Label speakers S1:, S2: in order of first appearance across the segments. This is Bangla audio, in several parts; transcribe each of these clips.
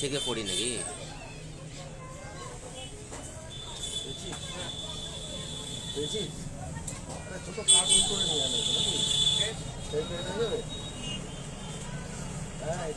S1: থেকে করি নাকি?
S2: ছোট কার্টুন করে নিয়ে আনো নাকি? হ্যাঁ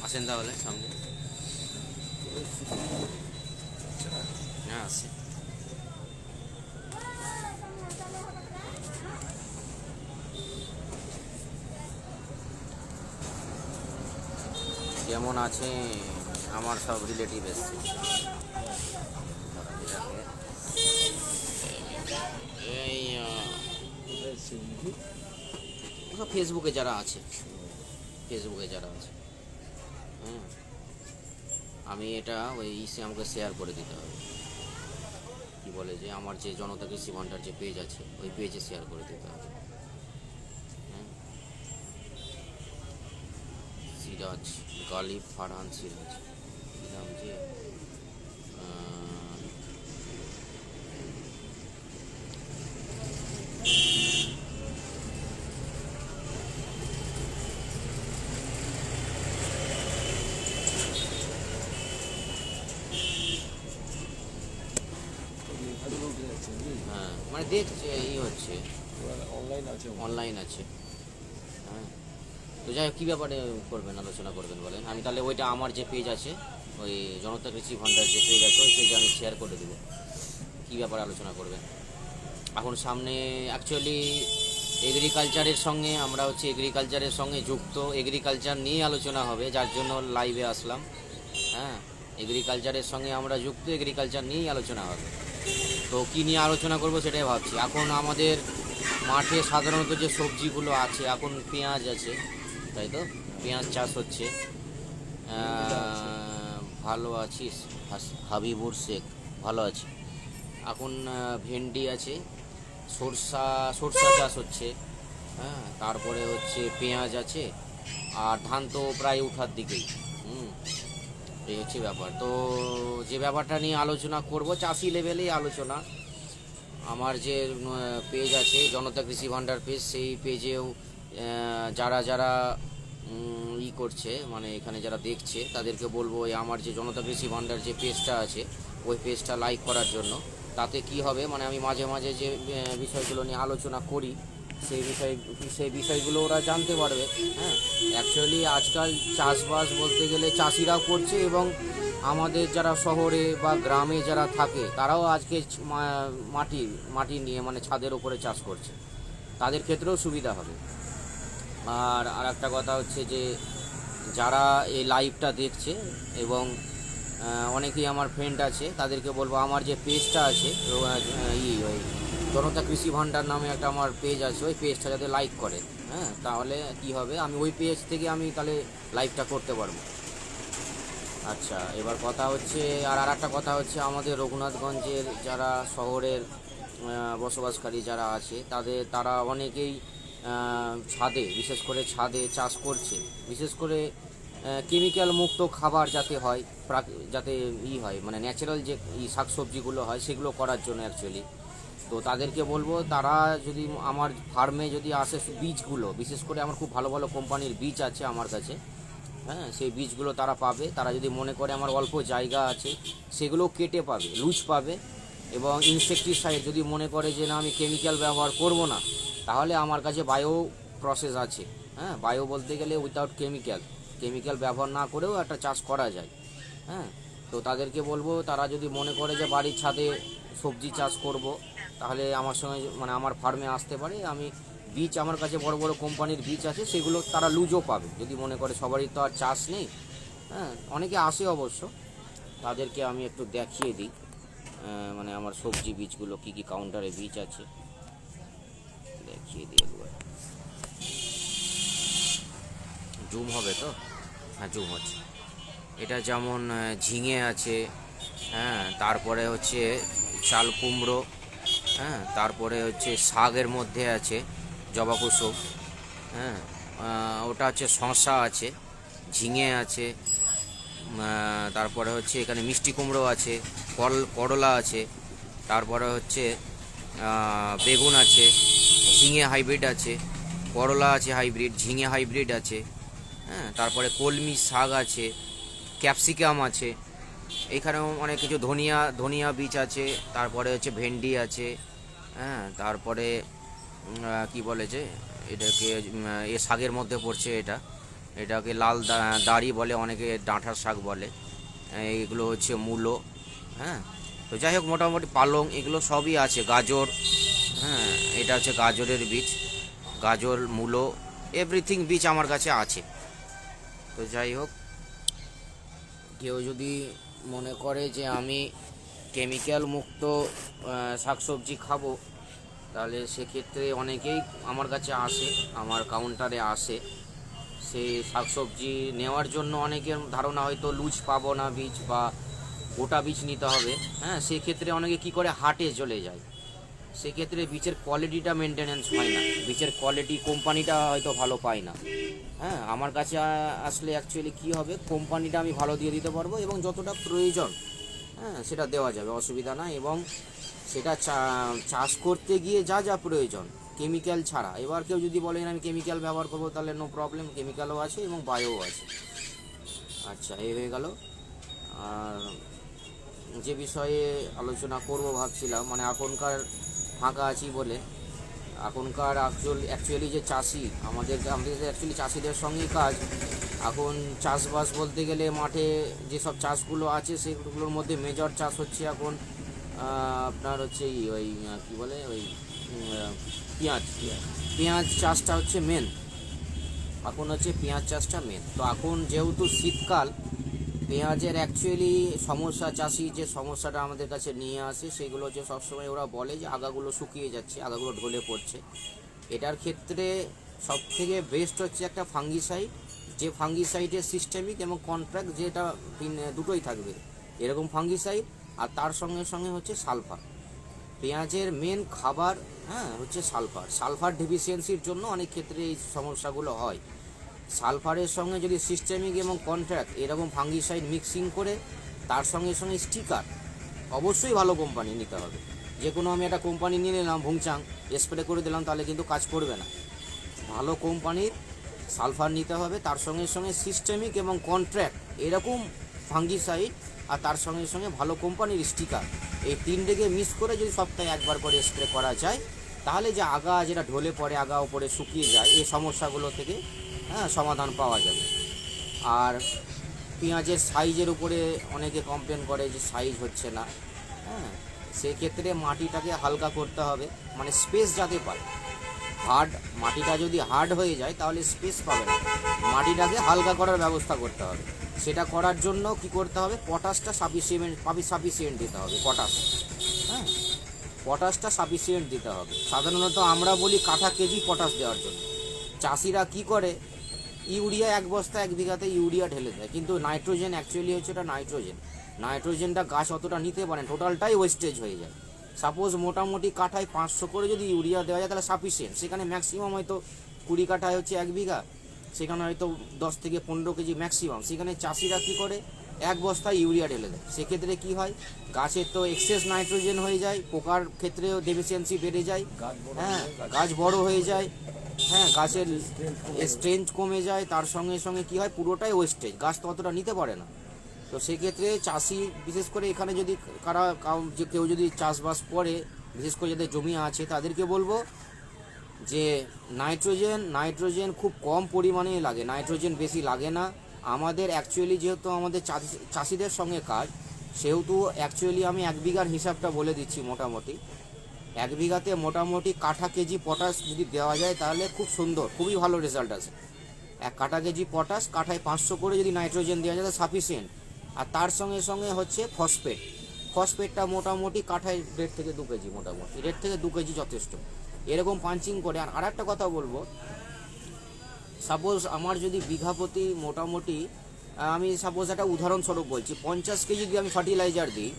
S1: আসেন তাহলে সামনে। হ্যাঁ আসে। যেমন আছে আমার সব রিলেটিভ এসছে, এই সব ফেসবুকে যারা আছে, ফেসবুকে যারা আছে। হ্যাঁ, আমি এটা ওই আমাকে শেয়ার করে দিতে হবে। কি বলে যে আমার যে জনতা কৃষি ভান্ডার যে পেজ আছে ওই পেজে শেয়ার করে দিতে হবে। হ্যাঁ, সিরাজ গালিব ফারহান সিরাজ নাম যে হ্যাঁ মানে দেখছে এই হচ্ছে অনলাইন আছে। হ্যাঁ, তো যাই হোক কী ব্যাপারে করবেন, আলোচনা করবেন বলেন। আমি তাহলে ওইটা আমার যে পেজ আছে ওই জনতা কৃষি ভান্ডার যে পেজ আছে ওই পেজে আমি শেয়ার করে দেবো। কী ব্যাপারে আলোচনা করবেন? এখন সামনে অ্যাকচুয়ালি এগ্রিকালচারের সঙ্গে আমরা হচ্ছে এগ্রিকালচারের সঙ্গে যুক্ত, এগ্রিকালচার নিয়ে আলোচনা হবে, যার জন্য লাইভে আসলাম। হ্যাঁ, এগ্রিকালচারের সঙ্গে আমরা যুক্ত, এগ্রিকালচার নিয়েই আলোচনা হবে। তো কী নিয়ে আলোচনা করব সেটাই ভাবছি। এখন আমাদের মাঠে সাধারণত যে সবজিগুলো আছে, এখন পেঁয়াজ আছে, তাই তো? পেঁয়াজ চাষ হচ্ছে। ভালো আছিস হাবিবুর শেখ? ভালো আছি। এখন ভেন্ডি আছে, সরষা চাষ হচ্ছে। হ্যাঁ, তারপরে হচ্ছে পেঁয়াজ আছে, আর ধান তো প্রায় উঠার দিকেই। এই হচ্ছে ব্যাপার। তো যে ব্যাপারটা নিয়ে আলোচনা করব চাষি লেভেলেই আলোচনা। আমার যে পেজ আছে জনতা কৃষি ভান্ডার পেজ, সেই পেজেও যারা যারা করছে মানে এখানে যারা দেখছে তাদেরকে বলবো এই আমার যে জনতা কৃষি ভান্ডার যে পেজটা আছে ওই পেজটা লাইক করার জন্য। তাতে কি হবে, মানে আমি মাঝে মাঝে যে বিষয়গুলো নিয়ে আলোচনা করি সেই বিষয়গুলো ওরা জানতে পারবে। হ্যাঁ, অ্যাকচুয়ালি আজকাল চাষবাস বলতে গেলে চাষিরাও করছে, এবং আমাদের যারা শহরে বা গ্রামে যারা থাকে তারাও আজকে মাটি নিয়ে মানে ছাদের ওপরে চাষ করছে, তাদের ক্ষেত্রেও সুবিধা হবে। আর একটা কথা হচ্ছে যে যারা এই লাইভটা দেখছে এবং অনেকেই আমার ফ্রেন্ড আছে, তাদেরকে বলবো আমার যে পেজটা আছে ওই জনতা কৃষি ভান্ডার নামে একটা আমার পেজ আছে, ওই পেজটা যাতে লাইক করে। হ্যাঁ, তাহলে কি হবে, আমি ওই পেজ থেকে আমি তাহলে লাইভটা করতে পারবো। আচ্ছা, এবার কথা হচ্ছে আর একটা কথা হচ্ছে আমাদের রঘুনাথগঞ্জের যারা শহরের বসবাসকারী যারা আছে তারা অনেকেই ছাদে, বিশেষ করে ছাদে চাষ করছে, বিশেষ করে কেমিক্যাল মুক্ত খাবার যাতে হয়, যাতে হয় মানে ন্যাচারাল যে শাকসবজিগুলো হয় সেগুলো করার জন্য অ্যাকচুয়ালি। তো তাদেরকে বলবো তারা যদি আমার ফার্মে যদি আসে বীজগুলো, বিশেষ করে আমার খুব ভালো ভালো কোম্পানির বীজ আছে আমার কাছে। হ্যাঁ, সেই বীজগুলো তারা পাবে। তারা যদি মনে করে আমার অল্প জায়গা আছে সেগুলো কেটে পাবে, লুজ পাবে। এবং ইনসেকটিসাইড যদি মনে করে যে না আমি কেমিক্যাল ব্যবহার করব না, তাহলে আমার কাছে বায়ো প্রসেস আছে। হ্যাঁ, বায়ো বলতে গেলে উইথাউট কেমিক্যাল ব্যবহার না করেও একটা চাষ করা যায়। হ্যাঁ, তো তাদেরকে বলবো তারা যদি মনে করে যে বাড়ির ছাদে সবজি চাষ করব, তাহলে আমার সঙ্গে মানে আমার ফার্মে আসতে পারে। আমি বীজ আমার কাছে বড় বড় কোম্পানির বীজ আছে, সেগুলো তারা লুজও পাবে যদি মনে করে। সবারই তো আর চাষ নেই। হ্যাঁ, অনেকে আসে অবশ্য, তাদেরকে আমি একটু দেখিয়ে দিই মানে আমার সবজি বীজগুলো কী কী কাউন্টারে বীজ আছে দেখিয়ে দিই একবার। জুম হবে তো? হ্যাঁ, জুম হচ্ছে। এটা যেমন ঝিঙে আছে, হ্যাঁ, তারপরে হচ্ছে চাল কুমড়ো, হ্যাঁ, তারপরে হচ্ছে শাকের মধ্যে আছে জবা কুসুম, হ্যাঁ, ওটা হচ্ছে শসা আছে, ঝিঙে আছে, তারপরে হচ্ছে এখানে মিষ্টি কুমড়ো আছে, করলা আছে, তারপরে হচ্ছে বেগুন আছে, ঝিঙে হাইব্রিড আছে, করলা আছে হাইব্রিড, ঝিঙে হাইব্রিড আছে, হ্যাঁ, তারপরে কলমি শাক আছে, ক্যাপসিকাম আছে, এখানেও অনেক কিছু ধনিয়া ধনিয়া বীজ আছে, তারপরে হচ্ছে ভেন্ডি আছে, হ্যাঁ, তারপরে কি বলে যে এটাকে এ শাকের মধ্যে পড়ছে এটাকে লাল দাড়ি বলে, অনেকে ডাঁটার শাক বলে, এইগুলো হচ্ছে মূলো, হ্যাঁ। তো যাই হোক, মোটামুটি পালং এগুলো সবই আছে, গাজর, হ্যাঁ, এটা হচ্ছে গাজরের বীজ, গাজর, মূলো, এভরিথিং বীজ আমার কাছে আছে। তো যাই হোক, কেউ যদি মনে করে যে আমি কেমিক্যাল মুক্ত শাকসবজি খাবো, তাহলে সেক্ষেত্রে অনেকেই আমার কাছে আসে, আমার কাউন্টারে আসে। সেই শাকসবজি নেওয়ার জন্য অনেকের ধারণা হয়তো লুজ পাবো না বীজ, বা গোটা বীজ নিতে হবে, হ্যাঁ, সেক্ষেত্রে অনেকে কি করে হাটে চলে যায়, সেক্ষেত্রে বীজের কোয়ালিটিটা মেনটেনেন্স হয় না, বীজের কোয়ালিটি কোম্পানিটা হয়তো ভালো পায় না, হ্যাঁ। আমার কাছে আসলে অ্যাকচুয়ালি কী হবে, কোম্পানিটা আমি ভালো দিয়ে দিতে পারবো এবং যতটা প্রয়োজন, হ্যাঁ, সেটা দেওয়া যাবে, অসুবিধা না। এবং সেটা চাষ করতে গিয়ে যা যা প্রয়োজন কেমিক্যাল ছাড়া। এবার কেউ যদি বলেন আমি কেমিক্যাল ব্যবহার করবো, তাহলে নো প্রবলেম, কেমিক্যালও আছে এবং বায়োও আছে। আচ্ছা, এই হয়ে গেল। আর যে বিষয়ে আলোচনা করব ভাবছিলাম, মানে এখনকার ফাঁকা আছি বলে, এখনকার অ্যাকচুয়ালি যে চাষি, আমাদের অ্যাকচুয়ালি চাষিদের সঙ্গেই কাজ। এখন চাষবাস বলতে গেলে মাঠে যেসব চাষগুলো আছে সেগুলোর মধ্যে মেজর চাষ হচ্ছে এখন আপনার হচ্ছে ওই কী বলে ওই পেঁয়াজ পেঁয়াজ চাষটা হচ্ছে মেন, এখন হচ্ছে পেঁয়াজ চাষটা মেন। তো এখন যেহেতু শীতকাল, পেঁয়াজের অ্যাকচুয়ালি সমস্যা, চাষি যে সমস্যাটা আমাদের কাছে নিয়ে আসে সেগুলো হচ্ছে সবসময় ওরা বলে যে আগাগুলো শুকিয়ে যাচ্ছে, আগাগুলো ঢলে পড়ছে। এটার ক্ষেত্রে সবথেকে বেস্ট হচ্ছে একটা ফাঙ্গিসাইড, যে ফাঙ্গিসাইডের সিস্টেমিক এবং কন্ট্রাক্ট, যেটা দুটোই থাকবে এরকম ফাঙ্গিসাইড, আর তার সঙ্গে সঙ্গে হচ্ছে সালফার। পেঁয়াজের মেন খাবার, হ্যাঁ, হচ্ছে সালফার। সালফার ডেফিসিয়েন্সির জন্য অনেক ক্ষেত্রে এই সমস্যাগুলো হয়। সালফারের সঙ্গে যদি সিস্টেমিক এবং কন্ট্রাক্ট এরকম ফাঙ্গিসাইড মিক্সিং করে, তার সঙ্গে সঙ্গে স্টিকার, অবশ্যই ভালো কোম্পানি নিতে হবে। যে কোনো আমি একটা কোম্পানি নিয়ে নিলাম, ভুংচাং, স্প্রে করে দিলাম, তাহলে কিন্তু কাজ করবে না। ভালো কোম্পানির সালফার নিতে হবে, তার সঙ্গে সঙ্গে সিস্টেমিক এবং কন্ট্রাক্ট এরকম ফাঙ্গিসাইড, আর তার সঙ্গে সঙ্গে ভালো কোম্পানির স্টিকার, এই তিনটেকে মিক্স করে যদি সপ্তাহে একবার করে স্প্রে করা যায়, তাহলে যে আগা যেটা ঢলে পড়ে, আগা উপরে শুকিয়ে যায়, এই সমস্যাগুলো থেকে, হ্যাঁ, সমাধান পাওয়া যাবে। আর পেঁয়াজের সাইজের উপরে অনেকে কমপ্লেন করে যে সাইজ হচ্ছে না, হ্যাঁ, সেক্ষেত্রে মাটিটাকে হালকা করতে হবে, মানে স্পেস যাতে পায়। মাটিটা যদি হার্ড হয়ে যায় তাহলে স্পেস পাবে না, মাটিটাকে হালকা করার ব্যবস্থা করতে হবে। সেটা করার জন্য কি করতে হবে, পটাশটা সাফিসিয়েন্ট দিতে হবে, হ্যাঁ, পটাশটা সাফিসিয়েন্ট দিতে হবে। সাধারণত আমরা বলি কাঠা কেজি পটাশ দেওয়ার জন্য, চাষিরা কি করে, ইউরিয়া 1 বস্তা 1 বিঘাতে ইউরিয়া ঢেলে দেয়, কিন্তু নাইট্রোজেন অ্যাকচুয়ালি হচ্ছে এটা নাইট্রোজেনটা গাছ অতটা নিতে পারে, টোটালটাই ওয়েস্টেজ হয়ে যায়। সাপোজ মোটামুটি কাঠায় 500 করে যদি ইউরিয়া দেওয়া যায় তাহলে সাফিসিয়েন্ট, সেখানে ম্যাক্সিমাম হয়তো 20 কাঠায় হচ্ছে 1 বিঘা, সেখানে হয়তো 10 থেকে 15 কেজি ম্যাক্সিমাম, সেখানে চাষিরা কী করে 1 বস্তায় ইউরিয়া ঢেলে দেয়। সেক্ষেত্রে কী হয়, গাছের তো এক্সেস নাইট্রোজেন হয়ে যায়, পোকার ক্ষেত্রেও ডেফিসিয়েন্সি বেড়ে যায়, হ্যাঁ, গাছ বড় হয়ে যায়, হ্যাঁ, গাছের স্ট্রেংথ কমে যায়, তার সঙ্গে সঙ্গে কী হয়, পুরোটাই ওয়েস্টেজ, গাছ তো অতটা নিতে পারে না। তো সেক্ষেত্রে চাষি, বিশেষ করে এখানে যদি যে কেউ যদি চাষবাস করে, বিশেষ করে যাদের জমি আছে, তাদেরকে বলবো যে নাইট্রোজেন খুব কম পরিমাণে লাগে, নাইট্রোজেন বেশি লাগে না। আমাদের অ্যাকচুয়ালি যেহেতু আমাদের চাষিদের সঙ্গে কাজ, সেহেতু অ্যাকচুয়ালি আমি 1 বিঘার হিসাবটা বলে দিচ্ছি। মোটামুটি 1 বিঘাতে মোটামুটি কাঠা কেজি পটাশ যদি দেওয়া যায় তাহলে খুব সুন্দর, খুবই ভালো রেজাল্ট আসে। 1 কাঠা কেজি পটাশ, কাঠায় 500 করে যদি নাইট্রোজেন দেওয়া যায় সাফিসিয়েন্ট। আর তার সঙ্গে সঙ্গে হচ্ছে ফসফেটটা মোটামুটি কাঠায় 1.5 থেকে 2 কেজি, মোটামুটি 1.5 থেকে 2 কেজি যথেষ্ট, এরকম পাঞ্চিং করে। আর একটা কথা বলবো, সাপোজ আমার যদি বিঘা প্রতি মোটামুটি আমি সাপোজ একটা উদাহরণস্বরূপ বলছি, 50 কেজি যদি আমি ফার্টিলাইজার দিই,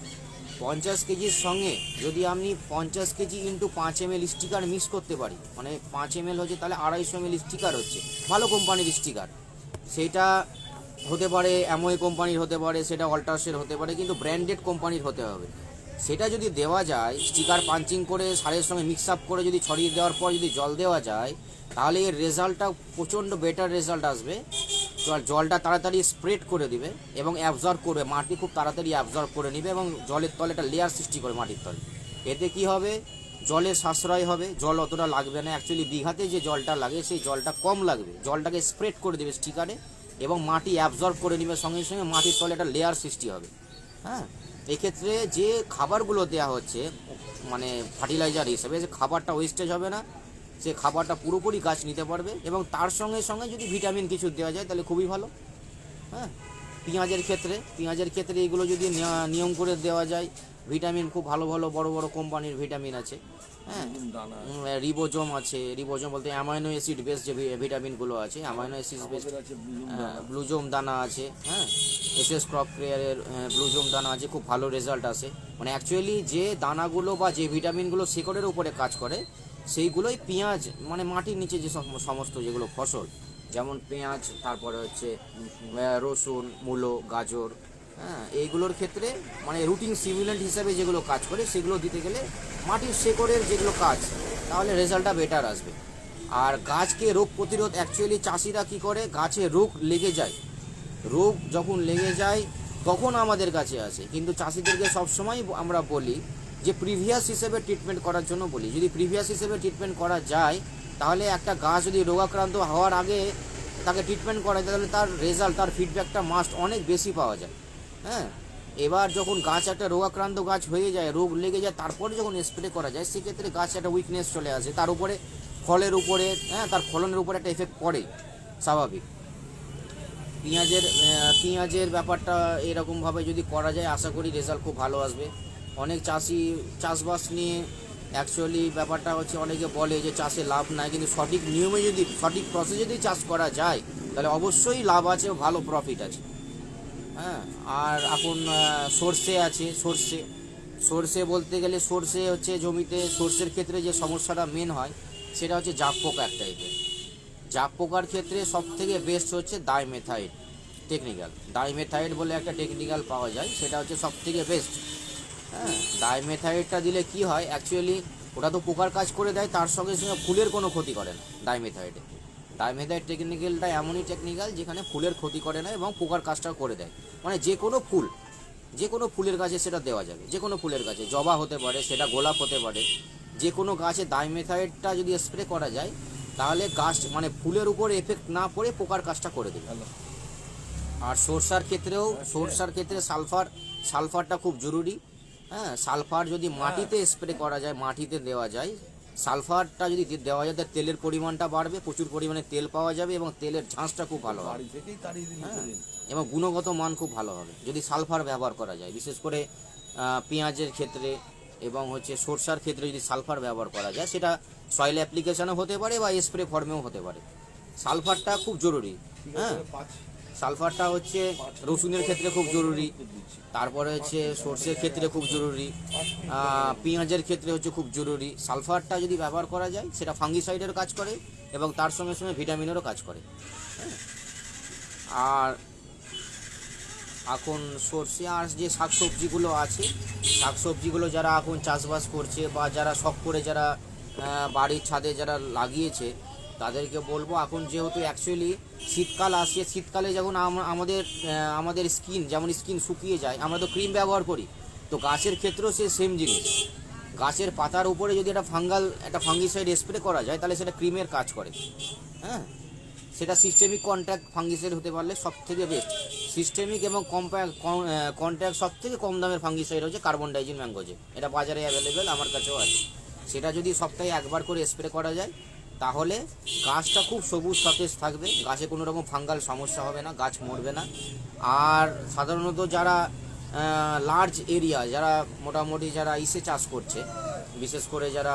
S1: 50 কেজির সঙ্গে যদি আমি 50 KG into 5 ml sticker mix করতে পারি, মানে 5 ml হচ্ছে তাহলে 250 ml স্টিকার হচ্ছে, ভালো কোম্পানির স্টিকার, সেটা হতে পারে অ্যামোয়ে কোম্পানির হতে পারে, সেটা অল্টাসের হতে পারে, কিন্তু ব্র্যান্ডেড কোম্পানির হতে হবে। সেটা যদি দেওয়া যায়, স্টিকার পাঞ্চিং করে সারের সঙ্গে মিক্স আপ করে যদি ছড়িয়ে দেওয়ার পর যদি জল দেওয়া যায়, তাহলে এর রেজাল্টটা প্রচণ্ড বেটার রেজাল্ট আসবে। জলটা তাড়াতাড়ি স্প্রেড করে দিবে এবং অ্যাবজর্ব করবে, মাটি খুব তাড়াতাড়ি অ্যাবজর্ব করে নেবে এবং জলের তলে একটা লেয়ার সৃষ্টি করে মাটির তলে। এতে কি হবে, জলের সাশ্রয় হবে, জল অতটা লাগবে না। অ্যাকচুয়ালি বিঘাতে যে জলটা লাগে সেই জলটা কম লাগবে, জলটাকে স্প্রেড করে দেবে স্টিকারে এবং মাটি অ্যাবজর্ব করে নেবে, সঙ্গে সঙ্গে মাটির তলে একটা লেয়ার সৃষ্টি হবে। হ্যাঁ, এক্ষেত্রে যে খাবারগুলো দেওয়া হচ্ছে মানে ফার্টিলাইজার হিসেবে, যে খাবারটা ওয়েস্টেজ হবে না, সে খাবারটা পুরোপুরি গাছ নিতে পারবে এবং তার সঙ্গে সঙ্গে যদি ভিটামিন কিছু দেওয়া যায় তাহলে খুবই ভালো। হ্যাঁ, পেঁয়াজের ক্ষেত্রে এগুলো যদি নিয়ম করে দেওয়া যায়, ভিটামিন খুব ভালো ভালো বড় বড় কোম্পানির ভিটামিন আছে। হ্যাঁ,
S2: দানা
S1: রিবোজোম আছে, রিবোজোম বলতে অ্যামাইনো অ্যাসিড বেস যে ভিটামিনগুলো আছে, অ্যামাইনো অ্যাসিড বেস,
S2: আছে
S1: ব্লুজোম দানা আছে। হ্যাঁ, এসএস ক্রপ কেয়ারের ব্লুজোম দানা আছে, খুব ভালো রেজাল্ট আসে। মানে অ্যাকচুয়ালি যে দানাগুলো বা যে ভিটামিনগুলো শেকড়ের উপরে কাজ করে সেইগুলোই পেঁয়াজ, মানে মাটির নিচে যে সমস্ত যেগুলো ফসল, যেমন পেঁয়াজ, তারপরে হচ্ছে রসুন, মূলো, গাজর, হ্যাঁ, এইগুলোর ক্ষেত্রে মানে রুটিন সিমিলেন্ট হিসাবে যেগুলো কাজ করে সেগুলো দিতে গেলে মাটির শেকড়ের যেগুলো কাজ, তাহলে রেজাল্টটা বেটার আসবে। আর গাছকে রোগ প্রতিরোধ, অ্যাকচুয়ালি চাষিরা কী করে, গাছে রোগ লেগে যায়, রোগ যখন লেগে যায় তখন আমাদের কাছে আসে, কিন্তু চাষিদেরকে সবসময় আমরা বলি যে প্রিভিয়াস হিসেবে ট্রিটমেন্ট করার জন্য বলি। যদি প্রিভিয়াস হিসেবে ট্রিটমেন্ট করা যায়, তাহলে একটা গাছ যদি রোগাক্রান্ত হওয়ার আগে তাকে ট্রিটমেন্ট করা যায়, তাহলে তার রেজাল্ট, তার ফিডব্যাকটা মাস্ট অনেক বেশি পাওয়া যায়। হ্যাঁ, এবার যখন গাছ একটা রোগাক্রান্ত গাছ হয়ে যায়, রোগ লেগে যায়, তারপরে যখন স্প্রে করা যায়, সেক্ষেত্রে গাছ একটা উইকনেস চলে আসে, তার উপরে ফলের উপরে, হ্যাঁ, তার ফলনের উপরে একটা এফেক্ট পড়ে, স্বাভাবিক। পেঁয়াজের ব্যাপারটা এরকমভাবে যদি করা যায়, আশা করি রেজাল্ট খুব ভালো আসবে। অনেক চাষি চাষবাস নিয়ে অ্যাকচুয়ালি ব্যাপারটা হচ্ছে, অনেকে বলে যে চাষে লাভ নাই, কিন্তু সঠিক নিয়মে যদি, সঠিক প্রসেসে যদি চাষ করা যায়, তাহলে অবশ্যই লাভ আছে, ভালো প্রফিট আছে। হ্যাঁ, আর এখন সর্ষে আছে, সর্ষে বলতে গেলে সর্ষে হচ্ছে জমিতে, সর্ষের ক্ষেত্রে যে সমস্যাটা মেন হয় সেটা হচ্ছে জাপ পোকা এক টাইপের। জাপ পোকার ক্ষেত্রে সব থেকে বেস্ট হচ্ছে ডাইমেথাইড ডাইমেথাইড বলে একটা টেকনিক্যাল পাওয়া যায়, সেটা হচ্ছে সব থেকে বেস্ট। হ্যাঁ, ডাইমেথাইডটা দিলে কি হয়, অ্যাকচুয়ালি ওটা তো পোকার কাজ করে দেয়, তার সঙ্গে সঙ্গে ফুলের কোনো ক্ষতি করে না। ডাইমেথাইড টেকনিক্যালটা এমনই টেকনিক্যাল যেখানে ফুলের ক্ষতি করে না এবং পোকার কাজটা করে দেয়। মানে যে কোনো ফুলের গাছে সেটা দেওয়া যাবে, যে কোনো ফুলের গাছে, জবা হতে পারে, সেটা গোলাপ হতে পারে, যে কোনো গাছে ডাইমেথাইডটা যদি স্প্রে করা যায়, তাহলে গাছ মানে ফুলের উপর এফেক্ট না পড়ে পোকার কাজটা করে দেবে। আর সরষার ক্ষেত্রে সালফারটা খুব জরুরি। হ্যাঁ, সালফার যদি মাটিতে স্প্রে করা যায়, মাটিতে দেওয়া যায়, সালফারটা যদি দেওয়া যায়, তাহলে তেলের পরিমাণটা বাড়বে, প্রচুর পরিমাণে তেল পাওয়া যাবে এবং তেলের ঝাঁসটা খুব ভালো হবে, হ্যাঁ, এবং গুণগত মান খুব ভালো হবে যদি সালফার ব্যবহার করা যায়। বিশেষ করে পেঁয়াজের ক্ষেত্রে এবং হচ্ছে সরষার ক্ষেত্রে যদি সালফার ব্যবহার করা যায়, সেটা সয়েল অ্যাপ্লিকেশনও হতে পারে বা স্প্রে ফর্মেও হতে পারে। সালফারটা খুব জরুরি। হ্যাঁ, সালফারটা হচ্ছে রসুনের ক্ষেত্রে খুব জরুরি, তারপরে হচ্ছে সর্ষের ক্ষেত্রে খুব জরুরি, পেঁয়াজের ক্ষেত্রে হচ্ছে খুব জরুরি। সালফারটা যদি ব্যবহার করা যায়, সেটা ফাঙ্গিসাইডের কাজ করে এবং তার সঙ্গে সঙ্গে ভিটামিনেরও কাজ করে। আর এখন সর্ষে আর যে শাকসবজিগুলো আছে, শাকসবজিগুলো যারা এখন চাষবাস করছে বা যারা শখ করে যারা বাড়ির ছাদে যারা লাগিয়েছে, তাদেরকে বলবো, এখন যেহেতু অ্যাকচুয়ালি শীতকাল আসছে, শীতকালে যখন আমাদের যেমন স্কিন শুকিয়ে যায়, আমরা তো ক্রিম ব্যবহার করি, তো গাছের ক্ষেত্রেও সে সেম জিনিস। গাছের পাতার উপরে যদি একটা ফাঙ্গিসাইড স্প্রে করা যায়, তাহলে সেটা ক্রিমের কাজ করে। হ্যাঁ, সেটা সিস্টেমিক কন্ট্যাক্ট ফাঙ্গিসাইড হতে পারলে সব থেকে বেস্ট। সিস্টেমিক এবং কন্ট্যাক্ট সব থেকে কম দামের ফাঙ্গিসাইড হচ্ছে কার্বনডাইজিন ম্যাঙ্গোজেব, এটা বাজারে অ্যাভেলেবেল, আমার কাছেও আছে। সেটা যদি সপ্তাহে একবার করে স্প্রে করা যায়, তাহলে গাছটা খুব সবুজ সতেজ থাকবে, গাছে কোনো রকম ফাঙ্গাল সমস্যা হবে না, গাছ মরবে না। আর সাধারণত যারা লার্জ এরিয়া, যারা মোটামুটি যারা চাষ করছে, বিশেষ করে যারা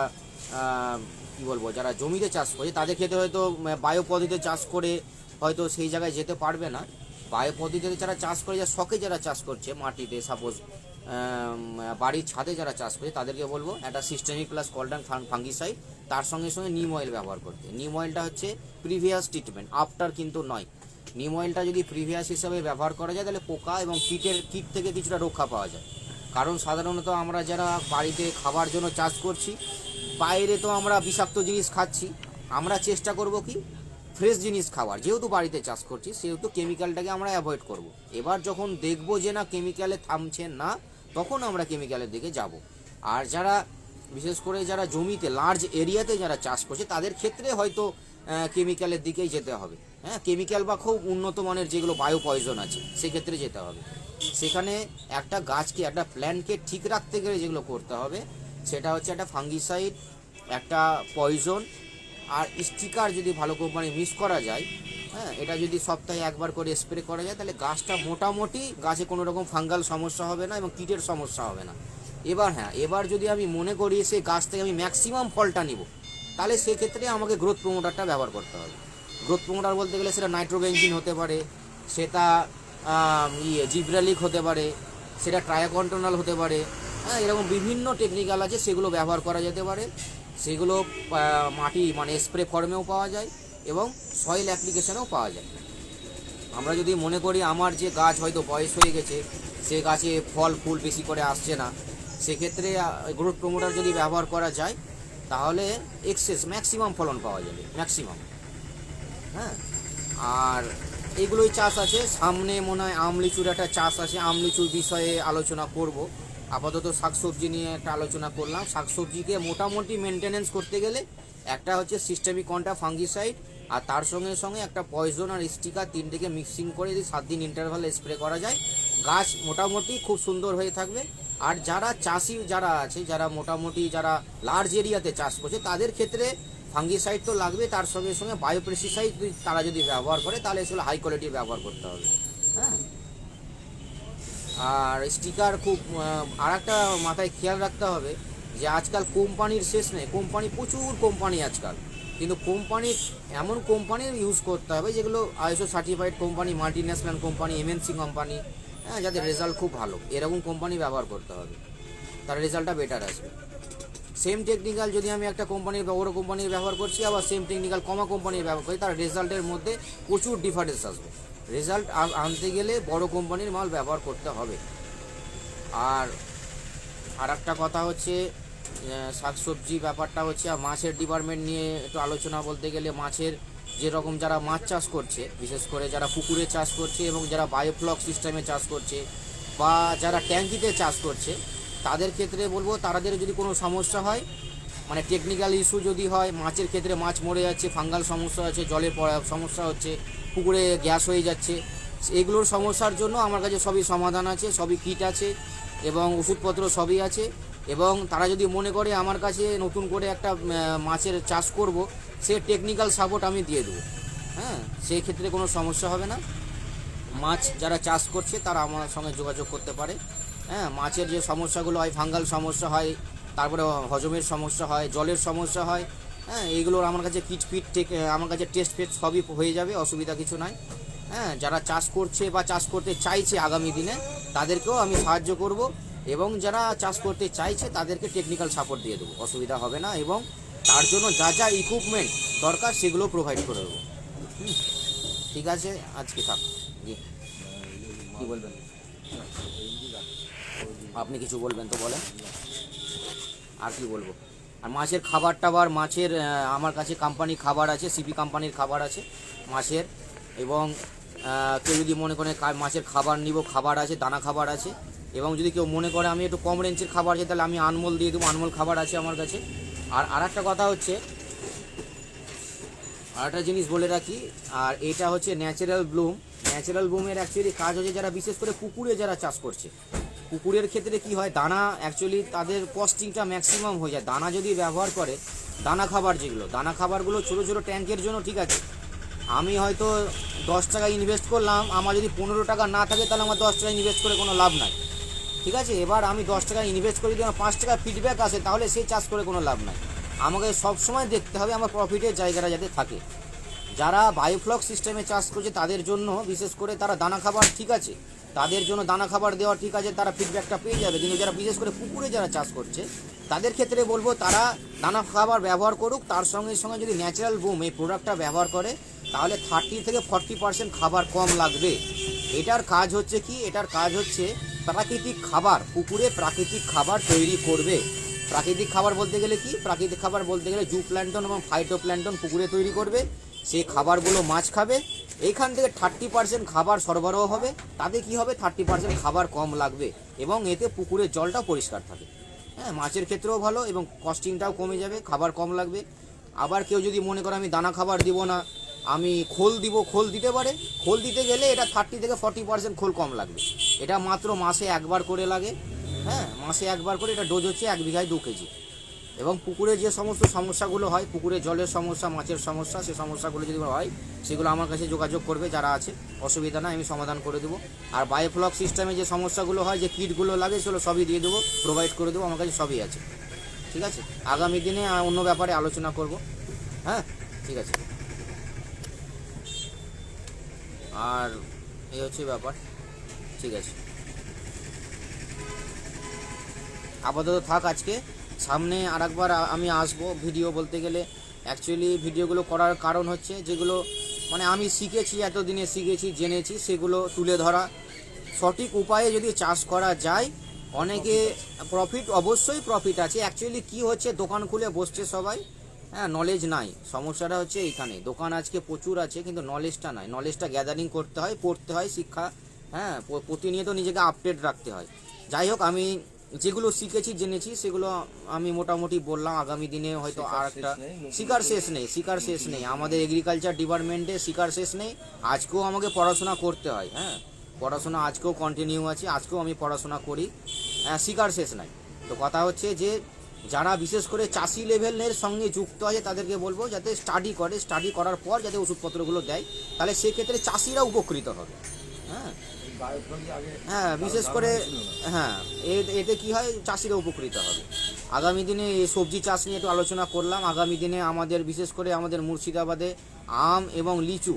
S1: যারা জমিতে চাষ করে, তাদের ক্ষেত্রে হয়তো বায়ো পদ্ধতিতে চাষ করে হয়তো সেই জায়গায় যেতে পারবে না, বায়ু পদ্ধতিতে যারা চাষ করে, যারা শখে যারা চাষ করছে মাটিতে, সাপোজ বাড়ির ছাদে যারা চাষ করে, তাদেরকে বলবো একটা সিস্টেমিক প্লাস কলডান ফাঙ্গিসাইড, তার সঙ্গে সঙ্গে নিম অয়েল ব্যবহার করতে। নিম অয়েলটা হচ্ছে প্রিভিয়াস ট্রিটমেন্ট, আফটার কিন্তু নয়। নিম অয়েলটা যদি প্রিভিয়াস হিসাবে ব্যবহার করা যায় তাহলে পোকা এবং কীট থেকে কিছুটা রক্ষা পাওয়া যায়। কারণ সাধারণত আমরা যারা বাড়িতে খাবার জন্য চাষ করছি, বাইরে তো আমরা বিষাক্ত জিনিস খাচ্ছি, আমরা চেষ্টা করব কি ফ্রেশ জিনিস খাওয়ার। যেহেতু বাড়িতে চাষ করছি সেহেতু কেমিক্যালটাকে আমরা অ্যাভয়েড করব। এবার যখন দেখব যে না কেমিক্যালে থামছে না, তখন আমরা কেমিক্যালের দিকে যাব। আর যারা বিশেষ করে যারা জমিতে লার্জ এরিয়াতে যারা চাষ করছে তাদের ক্ষেত্রে হয়তো কেমিক্যালের দিকেই যেতে হবে। হ্যাঁ, কেমিক্যাল বা খুব উন্নত মানের যেগুলো বায়ো পয়জন আছে সেক্ষেত্রে যেতে হবে। সেখানে একটা গাছকে, একটা প্ল্যান্টকে ঠিক রাখতে গেলে যেগুলো করতে হবে সেটা হচ্ছে একটা ফাঙ্গিসাইড, একটা পয়জন আর স্টিকার যদি ভালো কোম্পানি মিক্স করা যায়। হ্যাঁ, এটা যদি সপ্তাহে একবার করে স্প্রে করা যায় তাহলে গাছটা মোটামুটি, গাছে কোনো রকম ফাঙ্গাল সমস্যা হবে না এবং কীটের সমস্যা হবে না। এবার হ্যাঁ, এবার যদি আমি মনে করি সেই গাছ থেকে আমি ম্যাক্সিমাম ফলটা নিব, তাহলে সেক্ষেত্রে আমাকে গ্রোথ প্রমোটারটা ব্যবহার করতে হবে। গ্রোথ প্রমোটার বলতে গেলে সেটা নাইট্রোবেনজিন হতে পারে, সেটা জিব্রালিক হতে পারে, সেটা ট্রায়াকন্টোনাল হতে পারে। হ্যাঁ, এরকম বিভিন্ন টেকনিক্যাল আছে, সেগুলো ব্যবহার করা যেতে পারে। সেগুলো মাটি মানে স্প্রে ফর্মেও পাওয়া যায় এবং সয়েল অ্যাপ্লিকেশনেও পাওয়া যায়। আমরা যদি মনে করি আমার যে গাছ হয়তো বয়স হয়ে গেছে, সে গাছে ফল ফুল বেশি করে আসছে না, সেক্ষেত্রে গ্রোথ প্রমোটার যদি ব্যবহার করা যায় তাহলে ম্যাক্সিমাম ফলন পাওয়া যাবে, ম্যাক্সিমাম। হ্যাঁ, আর এগুলোই চাষ আছে। সামনে মনে হয় আমলিচুর একটা চাষ আছে, আমলিচুর বিষয়ে আলোচনা করব। আপাতত শাকসবজি নিয়ে একটা আলোচনা করলাম। শাকসবজিকে মোটামুটি মেনটেনেন্স করতে গেলে একটা হচ্ছে সিস্টেমিক কন্টা ফাঙ্গিসাইড, আর তার সঙ্গে সঙ্গে একটা পয়জন আর স্টিকার, তিনটেকে মিক্সিং করে যদি 7 দিন ইন্টারভালে স্প্রে করা যায়, গাছ মোটামুটি খুব সুন্দর হয়ে থাকবে। আর যারা চাষি যারা আছে, যারা মোটামুটি যারা লার্জ এরিয়াতে চাষ করছে, তাদের ক্ষেত্রে ফাঙ্গিসাইড তো লাগবে, তার সঙ্গে সঙ্গে বায়োপেস্টিসাইড তারা যদি ব্যবহার করে তাহলে সেগুলো হাই কোয়ালিটির ব্যবহার করতে হবে। হ্যাঁ, আর স্টিকার খুব আর একটা মাথায় খেয়াল রাখতে হবে যে আজকাল কোম্পানির শেষ নেই। কোম্পানি প্রচুর কোম্পানি আজকাল, কিন্তু কোম্পানি এমন কোম্পানির ইউজ করতে হবে যেগুলো ISO certified company, multi national company, MNC company, হ্যাঁ, যাদের রেজাল্ট খুব ভালো, এরকম কোম্পানি ব্যবহার করতে হবে, তার রেজাল্টটা বেটার আসবে। সেম টেকনিক্যাল যদি আমি একটা কোম্পানির বড় কোম্পানির ব্যবহার করছি, আবার সেম টেকনিক্যাল কমা কোম্পানির ব্যবহার করি, তার রেজাল্টের মধ্যে প্রচুর ডিফারেন্স আসবে। রেজাল্ট আনতে গেলে বড় কোম্পানির মাল ব্যবহার করতে হবে। আর একটা কথা হচ্ছে শাকসবজি ব্যাপারটা হচ্ছে, আর মাছের ডিপার্টমেন্ট নিয়ে একটু আলোচনা বলতে গেলে, মাছের যেরকম যারা মাছ চাষ করছে, বিশেষ করে যারা পুকুরে চাষ করছে এবং যারা বায়োফ্লক সিস্টেমে চাষ করছে বা যারা ট্যাঙ্কিতে চাষ করছে, তাদের ক্ষেত্রে বলবো তাদের যদি কোনো সমস্যা হয়, মানে টেকনিক্যাল ইস্যু যদি হয়, মাছের ক্ষেত্রে মাছ মরে যাচ্ছে, ফাঙ্গাল সমস্যা আছে, জলে সমস্যা হচ্ছে, পুকুরে গ্যাস হয়ে যাচ্ছে, এগুলোর সমস্যার জন্য আমার কাছে সবই সমাধান আছে, সবই কিট আছে এবং ওষুধপত্র সবই আছে। এবং তারা যদি মনে করে আমার কাছে নতুন করে একটা মাছের চাষ করব, সে টেকনিক্যাল সাপোর্ট আমি দিয়ে দেবো। হ্যাঁ, সেই ক্ষেত্রে কোনো সমস্যা হবে না। মাছ যারা চাষ করছে তারা আমার সঙ্গে যোগাযোগ করতে পারে। হ্যাঁ, মাছের যে সমস্যাগুলো হয়, ফাঙ্গাল সমস্যা হয়, তারপরে হজমের সমস্যা হয়, জলের সমস্যা হয়, হ্যাঁ, এইগুলোর আমার কাছে কিট ফিট আমার কাছে টেস্ট ফেট সবই হয়ে যাবে, অসুবিধা কিছু নাই। হ্যাঁ, যারা চাষ করছে বা চাষ করতে চাইছে আগামী দিনে, তাদেরকেও আমি সাহায্য করব এবং যারা চাষ করতে চাইছে তাদেরকে টেকনিক্যাল সাপোর্ট দিয়ে দেবো, অসুবিধা হবে না। এবং তার জন্য যা যা ইকুইপমেন্ট দরকার সেগুলো প্রোভাইড করে দেবো। ঠিক আছে, আজকে থাক। জি, কী বলবেন আপনি? কিছু বলবেন তো বলেন। আর কি বলবো? আর মাছের খাবার টাবার, মাছের আমার কাছে কোম্পানি খাবার আছে, সিপি কোম্পানির খাবার আছে মাছের। এবং কেউ যদি মনে করে মাছের খাবার নিব, খাবার আছে, দানা খাবার আছে। এবং যদি কেউ মনে করে আমি একটু কম রেঞ্জের খাবার আছে, তাহলে আমি আনমোল দিয়ে দেবো, আনমোল খাবার আছে আমার কাছে। আর একটা কথা হচ্ছে, আর একটা জিনিস বলে রাখি, আর এটা হচ্ছে ন্যাচারাল ব্লুম। ন্যাচারাল ব্লুমের অ্যাকচুয়ালি কাজ হচ্ছে যারা বিশেষ করে পুকুরে যারা চাষ করছে, পুকুরের ক্ষেত্রে কি হয়, দানা অ্যাকচুয়ালি তাদের কস্টিংটা ম্যাক্সিমাম হয়ে যায়। দানা যদি ব্যবহার করে, দানা খাবার যেগুলো, দানা খাবারগুলো ছোটো ছোটো ট্যাঙ্কের জন্য ঠিক আছে, আমি হয়তো 10 টাকা ইনভেস্ট করলাম, আমার যদি 15 টাকা না থাকে তাহলে আমার 10 টাকা ইনভেস্ট করে কোনো লাভ নাই। ঠিক আছে, এবার আমি 10 টাকা ইনভেস্ট করে যদি আমার 5 টাকা ফিডব্যাক আসে, তাহলে সেই চাষ করে কোনো লাভ নাই। আমাকে সবসময় দেখতে হবে আমার প্রফিটের জায়গাটা যাতে থাকে। যারা বায়োফ্লক সিস্টেমে চাষ করছে তাদের জন্য বিশেষ করে তারা দানা খাবার ঠিক আছে, তাদের জন্য দানা খাবার দেওয়া ঠিক আছে, তারা ফিডব্যাকটা পেয়ে যাবে। কিন্তু যারা বিশেষ করে পুকুরে যারা চাষ করছে তাদের ক্ষেত্রে বলবো তারা দানা খাবার ব্যবহার করুক, তার সঙ্গে সঙ্গে যদি ন্যাচারাল বুম এই প্রোডাক্টটা ব্যবহার করে তাহলে 30 থেকে 40% খাবার কম লাগবে। এটার কাজ হচ্ছে কি, এটার কাজ হচ্ছে প্রাকৃতিক খাবার, পুকুরে প্রাকৃতিক খাবার তৈরি করবে। প্রাকৃতিক খাবার বলতে গেলে কি, প্রাকৃতিক খাবার বলতে গেলে জুপ্ল্যান্টন এবং ফাইটোপ্ল্যান্টন পুকুরে তৈরি করবে, সেই খাবারগুলো মাছ খাবে। এইখান থেকে 30% খাবার সরবরাহ হবে, তাতে কি হবে 30% খাবার কম লাগবে এবং এতে পুকুরের জলটা পরিষ্কার থাকে। হ্যাঁ, মাছের ক্ষেত্রেও ভালো এবং কস্টিংটাও কমে যাবে, খাবার কম লাগবে। আবার কেউ যদি মনে করে আমি দানা খাবার দিব না, আমি খোল দিব, খোল দিতে পারে। খোল দিতে গেলে এটা 30 থেকে 40% খোল কম লাগবে। এটা মাত্র মাসে একবার করে লাগে। হ্যাঁ, মাসে একবার করে, এটা ডোজ হচ্ছে 1 বিঘায় 2 কেজি। এবং পুকুরে যে সমস্ত সমস্যাগুলো হয়, পুকুরে জলের সমস্যা, মাছের সমস্যা, সেই সমস্যাগুলো যদি হয় সেগুলো আমার কাছে যোগাযোগ করবে যারা আছে, অসুবিধা না, আমি সমাধান করে দেবো। আর বায়োফ্লক সিস্টেমে যে সমস্যাগুলো হয়, যে কিটগুলো লাগে সেগুলো সবই দিয়ে দেবো, প্রোভাইড করে দেবো, আমার কাছে সবই আছে। ঠিক আছে, আগামী দিনে অন্য ব্যাপারে আলোচনা করব। হ্যাঁ, ঠিক আছে। আর এই হচ্ছে ব্যাপার। ঠিক আছে, আপাতত থাক আজকে। সামনে আরেকবার আমি আসবো ভিডিও বলতে গেলে। অ্যাকচুয়ালি ভিডিওগুলো করার কারণ হচ্ছে যেগুলো মানে আমি শিখেছি, এতদিনে শিখেছি, জেনেছি, সেগুলো তুলে ধরা। সঠিক উপায়ে যদি চাষ করা যায় অনেকে প্রফিট, অবশ্যই প্রফিট আছে। অ্যাকচুয়ালি কি হচ্ছে, দোকান খুলে বসছে সবাই, হ্যাঁ, নলেজ নাই। সমস্যাটা হচ্ছে এইখানে, দোকান আজকে প্রচুর আছে কিন্তু নলেজটা নাই। নলেজটা গ্যাদারিং করতে হয়, পড়তে হয়, শিক্ষা, হ্যাঁ, প্রতিনিয়ত নিজেকে আপডেট রাখতে হয়। যাই হোক, আমি যেগুলো শিখেছি, জেনেছি, সেগুলো আমি মোটামুটি বললাম। আগামী দিনে হয়তো আর একটা শিকার শেষ নেই, শিকার শেষ নেই, আমাদের এগ্রিকালচার ডিপার্টমেন্টে শিকার শেষ নেই। আজকেও আমাকে পড়াশোনা করতে হয়, হ্যাঁ, পড়াশোনা আজকেও কন্টিনিউ আছে, আজকেও আমি পড়াশোনা করি, হ্যাঁ, শিকার শেষ নাই। তো কথা হচ্ছে যে যারা বিশেষ করে চাষি লেভেলের সঙ্গে যুক্ত আছে তাদেরকে বলবো যাতে স্টাডি করে, স্টাডি করার পর যাতে ওষুধপত্রগুলো দেয়, তাহলে সেক্ষেত্রে চাষিরা উপকৃত হবে। হ্যাঁ, হ্যাঁ, বিশেষ করে হ্যাঁ, এতে কি হয়, চাষিরা উপকৃত হবে। আগামী দিনে এই সবজি চাষ নিয়ে একটু আলোচনা করলাম। আগামী দিনে আমাদের বিশেষ করে আমাদের মুর্শিদাবাদে আম এবং লিচু,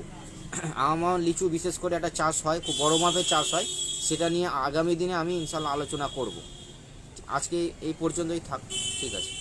S1: আম আর লিচু বিশেষ করে একটা চাষ হয়, খুব বড় মাপের চাষ হয়, সেটা নিয়ে আগামী দিনে আমি ইনশাল্লাহ আলোচনা করব। আজকে এই পর্যন্তই থাক, ঠিক আছে।